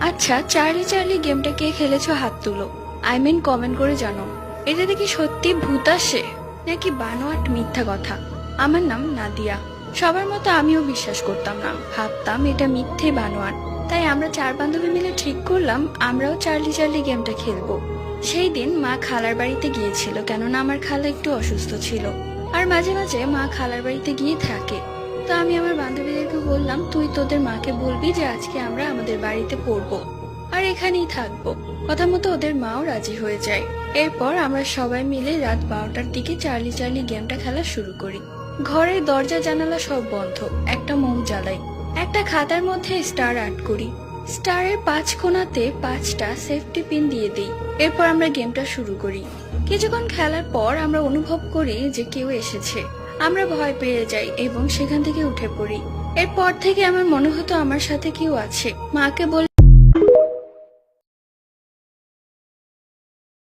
আচ্ছা, Charlie Charlie গেমটা কে খেলেছো হাত তুলো। কমেন্ট করে জানো, এটা দেখি সত্যি ভূত আসে নাকি বানোয়াট মিথ্যা কথা। আমার নাম নাদিয়া। সবার মতো আমিও বিশ্বাস করতাম না, ভাবতাম এটা মিথ্যে বানোয়াট। তাই আমরা 4 বান্ধবী মিলে ঠিক করলাম আমরাও চার্লি চার্লি গেমটা খেলবো। সেই দিন মা খালার বাড়িতে গিয়েছিল, কেননা আমার খালা একটু অসুস্থ ছিল। আর মাঝে মাঝে মা খালার বাড়িতে গিয়ে থাকে। তো আমি আমার বান্ধবীদেরকে বললাম, তুই তোদের মাকে বলবি যে আজকে আমরা আমাদের বাড়িতে পড়বো আর এখানেই থাকবো। কথা মতো ওদের মাও রাজি হয়ে যায়। এরপর আমরা সবাই মিলে রাত 12টার দিকে চার্লি চার্লি গেমটা খেলা শুরু করি। ঘরের দরজা জানালা সব বন্ধ, একটা মোম জ্বালাই, একটা খাতার মধ্যে স্টার আর্ট করি, স্টারের 5 কোণাতে 5টা সেফটি পিন দিয়ে দিই। এরপর আমরা গেমটা শুরু করি। কিছুক্ষণ খেলার পর আমরা অনুভব করি যে কেউ এসেছে। আমরা ভয় পেয়ে যাই এবং সেখান থেকে উঠে পড়ি। এরপর থেকে আমার মনে হতো আমার সাথে কেউ আছে। মাকে বলে